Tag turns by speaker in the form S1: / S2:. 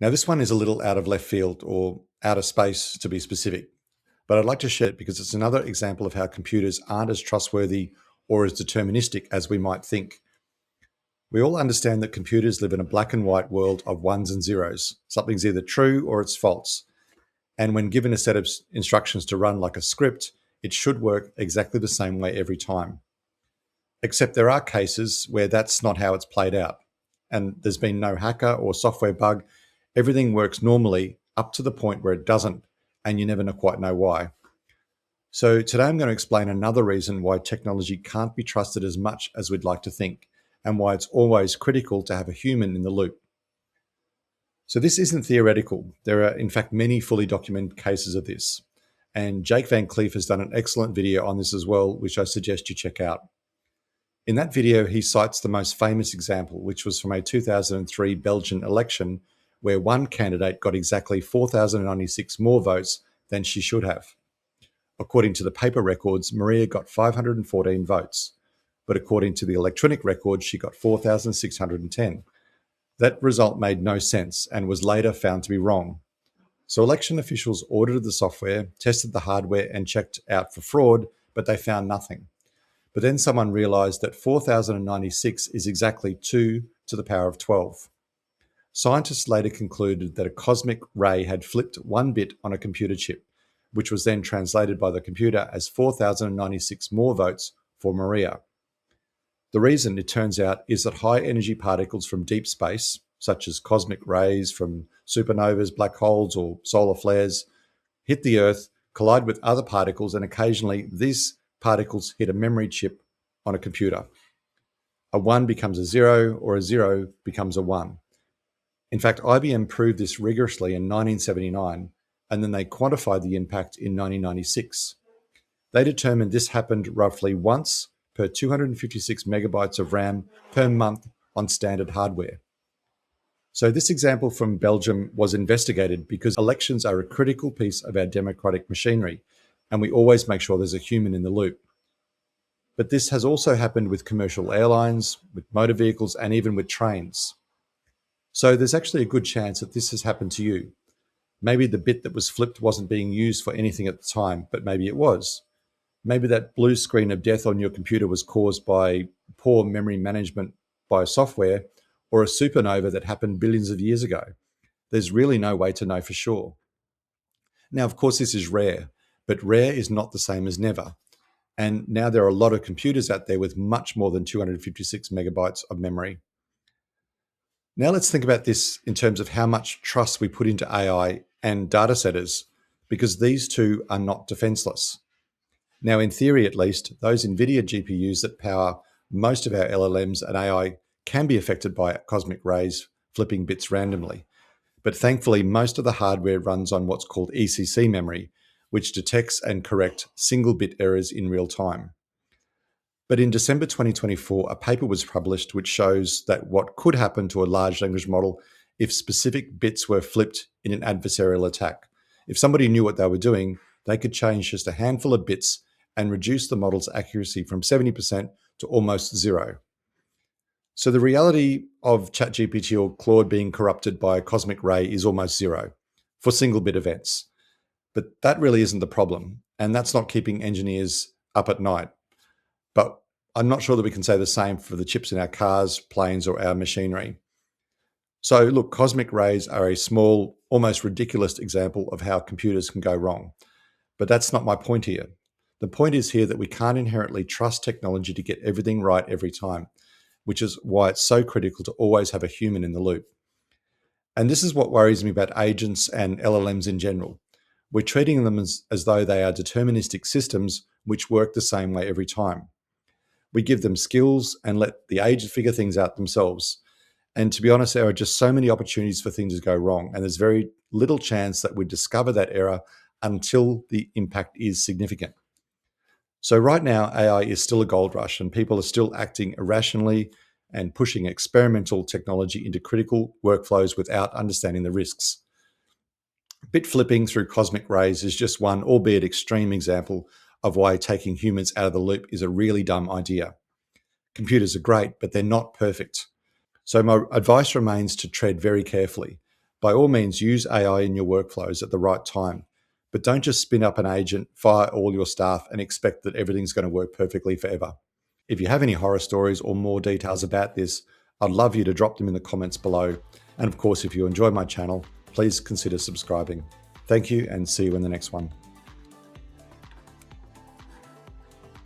S1: Now, this one is a little out of left field or out of space to be specific, but I'd like to share it because it's another example of how computers aren't as trustworthy or as deterministic as we might think. We all understand that computers live in a black and white world of ones and zeros. Something's either true or it's false. And when given a set of instructions to run like a script, it should work exactly the same way every time. Except there are cases where that's not how it's played out. And there's been no hacker or software bug. Everything works normally up to the point where it doesn't, and you never quite know why. So today I'm going to explain another reason why technology can't be trusted as much as we'd like to think, and why it's always critical to have a human in the loop. So this isn't theoretical. There are, in fact, many fully documented cases of this. And Jake Van Cleef has done an excellent video on this as well, which I suggest you check out. In that video, he cites the most famous example, which was from a 2003 Belgian election, where one candidate got exactly 4,096 more votes than she should have. According to the paper records, Maria got 514 votes, but according to the electronic records, she got 4,610. That result made no sense and was later found to be wrong. So election officials audited the software, tested the hardware, and checked out for fraud, but they found nothing. But then someone realized that 4,096 is exactly 2 to the power of 12. Scientists later concluded that a cosmic ray had flipped one bit on a computer chip, which was then translated by the computer as 4,096 more votes for Maria. The reason, it turns out, is that high energy particles from deep space, such as cosmic rays from supernovas, black holes, or solar flares, hit the Earth, collide with other particles, and occasionally these particles hit a memory chip on a computer. A 1 becomes a 0, or a 0 becomes a 1. In fact, IBM proved this rigorously in 1979, and then they quantified the impact in 1996. They determined this happened roughly once per 256 megabytes of RAM per month on standard hardware. So this example from Belgium was investigated because elections are a critical piece of our democratic machinery, and we always make sure there's a human in the loop. But this has also happened with commercial airlines, with motor vehicles, and even with trains. So there's actually a good chance that this has happened to you. Maybe the bit that was flipped wasn't being used for anything at the time, but maybe it was. Maybe that blue screen of death on your computer was caused by poor memory management by software, or a supernova that happened billions of years ago. There's really no way to know for sure. Now, of course, this is rare, but rare is not the same as never. And now there are a lot of computers out there with much more than 256 megabytes of memory. Now let's think about this in terms of how much trust we put into AI and data setters, because these two are not defenseless. Now, in theory at least, those NVIDIA GPUs that power most of our LLMs and AI can be affected by cosmic rays flipping bits randomly. But thankfully, most of the hardware runs on what's called ECC memory, which detects and corrects single-bit errors in real time. But in December 2024, a paper was published which shows that what could happen to a large language model if specific bits were flipped in an adversarial attack. If somebody knew what they were doing, they could change just a handful of bits and reduce the model's accuracy from 70% to almost zero. So the reality of ChatGPT or Claude being corrupted by a cosmic ray is almost zero for single-bit events. But that really isn't the problem, and that's not keeping engineers up at night. But I'm not sure that we can say the same for the chips in our cars, planes, or our machinery. So look, cosmic rays are a small, almost ridiculous example of how computers can go wrong. But that's not my point here. The point is here that we can't inherently trust technology to get everything right every time, which is why it's so critical to always have a human in the loop. And this is what worries me about agents and LLMs in general. We're treating them as though they are deterministic systems which work the same way every time. We give them skills and let the agent figure things out themselves. And to be honest, there are just so many opportunities for things to go wrong, and there's very little chance that we discover that error until the impact is significant. So right now, AI is still a gold rush, and people are still acting irrationally and pushing experimental technology into critical workflows without understanding the risks. Bit flipping through cosmic rays is just one, albeit extreme, example of why taking humans out of the loop is a really dumb idea. Computers are great, but they're not perfect. So my advice remains to tread very carefully. By all means, use AI in your workflows at the right time, but don't just spin up an agent, fire all your staff, and expect that everything's going to work perfectly forever. If you have any horror stories or more details about this, I'd love you to drop them in the comments below. And of course, if you enjoy my channel, please consider subscribing. Thank you and see you in the next one.